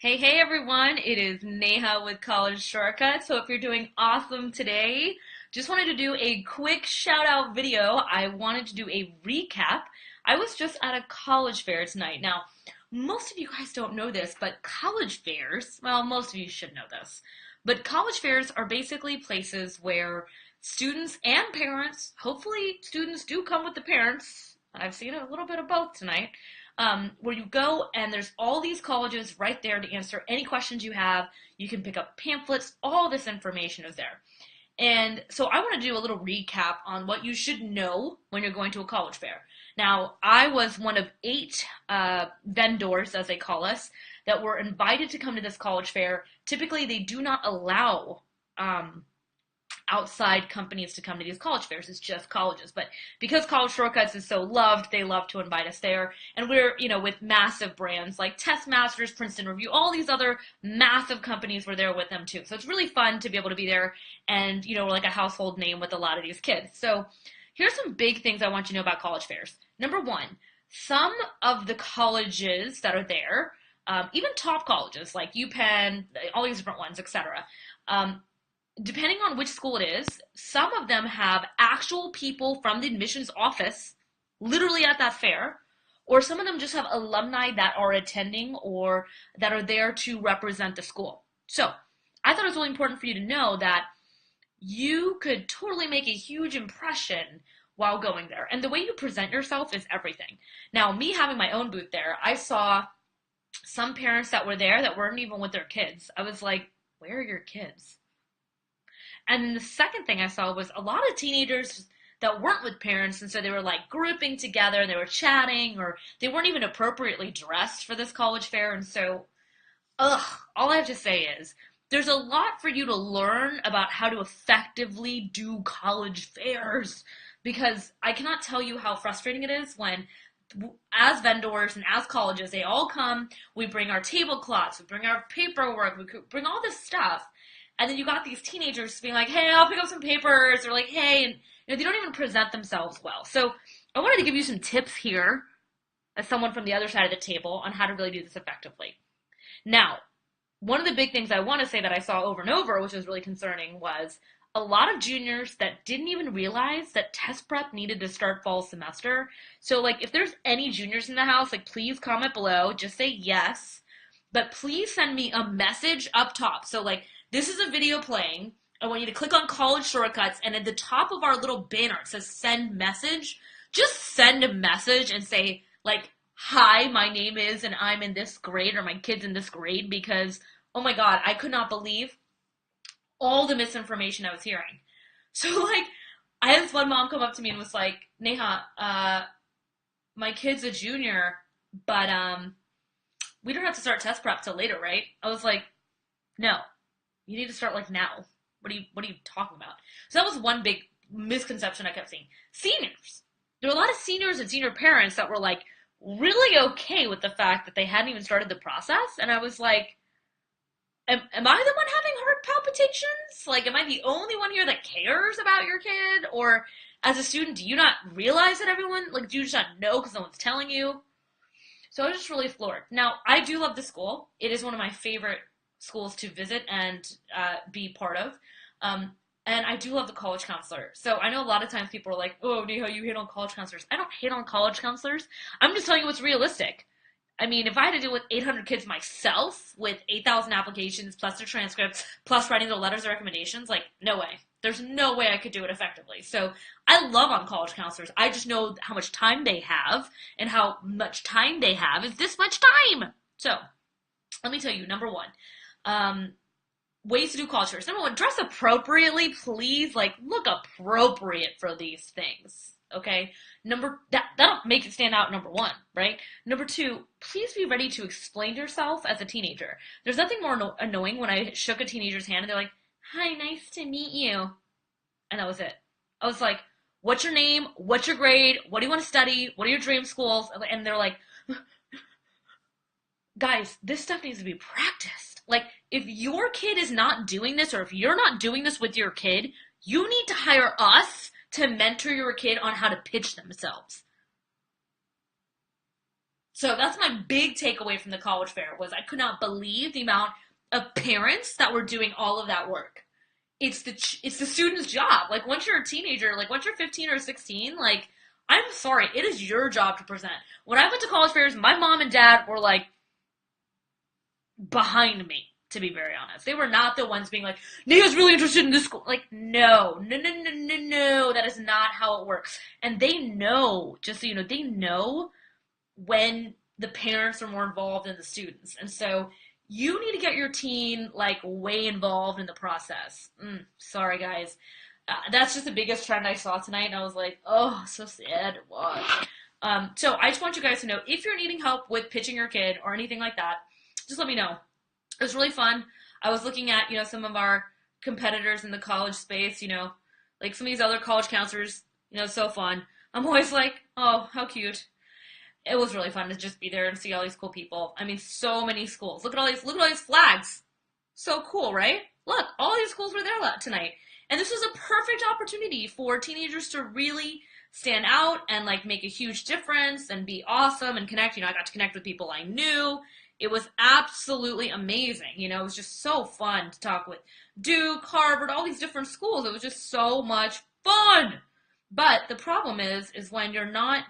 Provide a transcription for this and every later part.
Hey everyone, it is Neha with College Shortcuts. Hope you're doing awesome today. Just wanted to do a quick shout out video. I wanted to do a recap. I was just at a college fair tonight. Now, most of you guys don't know this, but college fairs, well, most of you should know this, but college fairs are basically places where students and parents, hopefully students do come with the parents. I've seen a little bit of both tonight, where you go and there's all these colleges right there to answer any questions you have. You can pick up pamphlets, all this information is there. And so I want to do a little recap on what you should know when you're going to a college fair. Now, I was one of eight vendors, as they call us, that were invited to come to this college fair. Typically, they do not allow outside companies to come to these college fairs. It's just colleges. But because College Shortcuts is so loved, they love to invite us there. And we're, with massive brands like Test Masters, Princeton Review, all these other massive companies were there with them too. So it's really fun to be able to be there and, we're like a household name with a lot of these kids. So here's some big things I want you to know about college fairs. Number one, some of the colleges that are there, even top colleges like UPenn, all these different ones, etc. Depending on which school it is, some of them have actual people from the admissions office literally at that fair, or some of them just have alumni that are attending or that are there to represent the school. So I thought it was really important for you to know that you could totally make a huge impression while going there. And the way you present yourself is everything. Now, me having my own booth there, I saw some parents that were there that weren't even with their kids. I was like, where are your kids? And then the second thing I saw was a lot of teenagers that weren't with parents, and so they were like grouping together and they were chatting, or they weren't even appropriately dressed for this college fair. And so, all I have to say is there's a lot for you to learn about how to effectively do college fairs, because I cannot tell you how frustrating it is when as vendors and as colleges, they all come, we bring our tablecloths, we bring our paperwork, we bring all this stuff, and then you got these teenagers being like, hey, I'll pick up some papers, or like, hey, and they don't even present themselves well. So I wanted to give you some tips here as someone from the other side of the table on how to really do this effectively. Now, one of the big things I want to say that I saw over and over, which was really concerning, was a lot of juniors that didn't even realize that test prep needed to start fall semester. So, like, if there's any juniors in the house, like, please comment below. Just say yes. But please send me a message up top. So, like, this is a video playing. I want you to click on College Shortcuts, and at the top of our little banner, it says send message. Just send a message and say, like, hi, my name is, and I'm in this grade, or my kid's in this grade, because, oh my God, I could not believe all the misinformation I was hearing. So, like, I had this one mom come up to me and was like, Neha, my kid's a junior, but we don't have to start test prep till later, right? I was like, no, you need to start like now. What are you talking about? So that was one big misconception I kept seeing. Seniors. There were a lot of seniors and senior parents that were like really okay with the fact that they hadn't even started the process, and I was like, am I the one having heart palpitations? Like, am I the only one here that cares about your kid? Or as a student, do you not realize that everyone, like, do you just not know because no one's telling you? So I was just really floored. Now, I do love the school. It is one of my favorite schools to visit and be part of. Um, and I do love the college counselor. So I know a lot of times people are like, oh, Neha, you hate on college counselors. I don't hate on college counselors. I'm just telling you what's realistic. I mean, if I had to deal with 800 kids myself with 8,000 applications plus their transcripts plus writing their letters of recommendations, like, no way. There's no way I could do it effectively. So I love on college counselors. I just know how much time they have, and how much time they have is this much time. So let me tell you, number one, ways to do college fairs. Number one, dress appropriately, please. Like, look appropriate for these things. Okay. That'll make it stand out. Number one, right? Number two, please be ready to explain yourself as a teenager. There's nothing more annoying when I shook a teenager's hand and they're like, "Hi, nice to meet you," and that was it. I was like, "What's your name? What's your grade? What do you want to study? What are your dream schools?" And they're like, "Guys, this stuff needs to be practiced. Like, if your kid is not doing this, or if you're not doing this with your kid, you need to hire us to mentor your kid on how to pitch themselves." So that's my big takeaway from the college fair was I could not believe the amount of parents that were doing all of that work. It's the student's job. Like once you're a teenager, like once you're 15 or 16, like I'm sorry, it is your job to present. When I went to college fairs, my mom and dad were like behind me, to be very honest. They were not the ones being like, Nia's really interested in this school. Like, no, no, no, no, no, no. That is not how it works. And they know, just so you know, they know when the parents are more involved than the students. And so you need to get your teen like way involved in the process. Sorry, guys. That's just the biggest trend I saw tonight, and I was like, oh, so sad to watch. So I just want you guys to know if you're needing help with pitching your kid or anything like that, just let me know. It was really fun. I was looking at, some of our competitors in the college space, like some of these other college counselors, so fun. I'm always like, oh, how cute. It was really fun to just be there and see all these cool people. I mean, so many schools. Look at all these flags. So cool, right? Look, all these schools were there tonight. And this was a perfect opportunity for teenagers to really stand out and like make a huge difference and be awesome and connect. I got to connect with people I knew. It was absolutely amazing. It was just so fun to talk with Duke, Harvard, all these different schools. It was just so much fun. But the problem is when you're not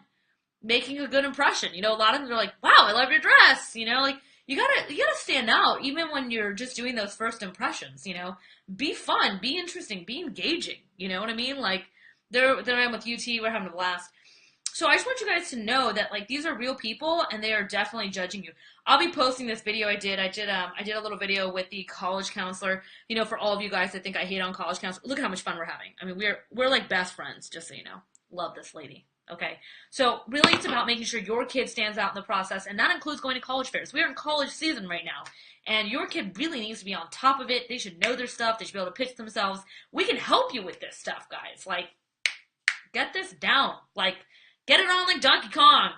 making a good impression. A lot of them are like, wow, I love your dress. Like you gotta stand out even when you're just doing those first impressions, Be fun, be interesting, be engaging. You know what I mean? Like there I am with UT, we're having a blast. So I just want you guys to know that like these are real people and they are definitely judging you. I'll be posting this video I did a little video with the college counselor, for all of you guys that think I hate on college counselor. Look at how much fun we're having. I mean, we're like best friends, just so you know. Love this lady. Okay, so really it's about making sure your kid stands out in the process, and that includes going to college fairs. We're in college season right now, and your kid really needs to be on top of it. They should know their stuff. They should be able to pitch themselves. We can help you with this stuff, guys. Like, get this down. Like, get it on like Donkey Kong.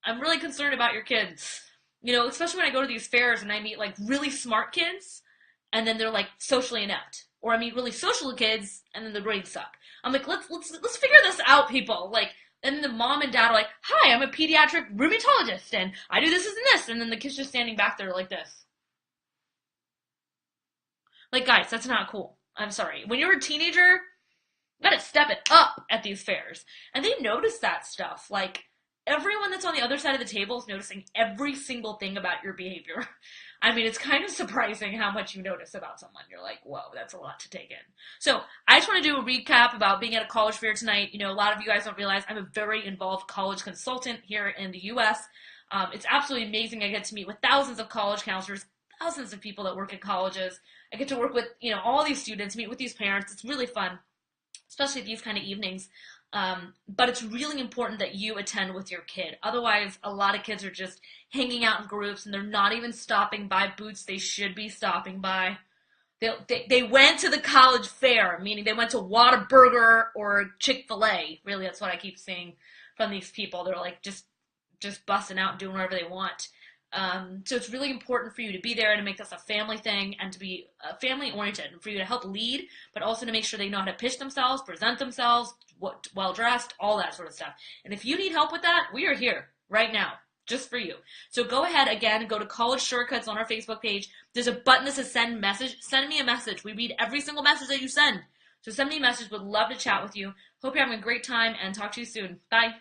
I'm really concerned about your kids. Especially when I go to these fairs and I meet like really smart kids, and then they're like socially inept. Or I meet really social kids, and then the grades suck. I'm like, let's figure this out, people. Like, and the mom and dad are like, hi, I'm a pediatric rheumatologist, and I do this and this. And then the kid's just standing back there like this. Like, guys, that's not cool. I'm sorry. When you're a teenager, you gotta step it up at these fairs. And they notice that stuff. Like, everyone that's on the other side of the table is noticing every single thing about your behavior. I mean, it's kind of surprising how much you notice about someone. You're like, whoa, that's a lot to take in. So I just want to do a recap about being at a college fair tonight. A lot of you guys don't realize I'm a very involved college consultant here in the U.S. It's absolutely amazing. I get to meet with thousands of college counselors, thousands of people that work at colleges. I get to work with, all these students, meet with these parents. It's really fun, especially these kind of evenings. But it's really important that you attend with your kid. Otherwise, a lot of kids are just hanging out in groups and they're not even stopping by booths they should be stopping by. They went to the college fair, meaning they went to Whataburger or Chick-fil-A. Really, that's what I keep seeing from these people. They're like just busting out and doing whatever they want. So it's really important for you to be there and to make this a family thing and to be family oriented and for you to help lead, but also to make sure they know how to pitch themselves, present themselves, well dressed, all that sort of stuff. And if you need help with that, we are here right now just for you. So go ahead again, go to College Shortcuts on our Facebook page. There's a button that says send message. Send me a message. We read every single message that you send. So send me a message. Would love to chat with you. Hope you're having a great time and talk to you soon. Bye.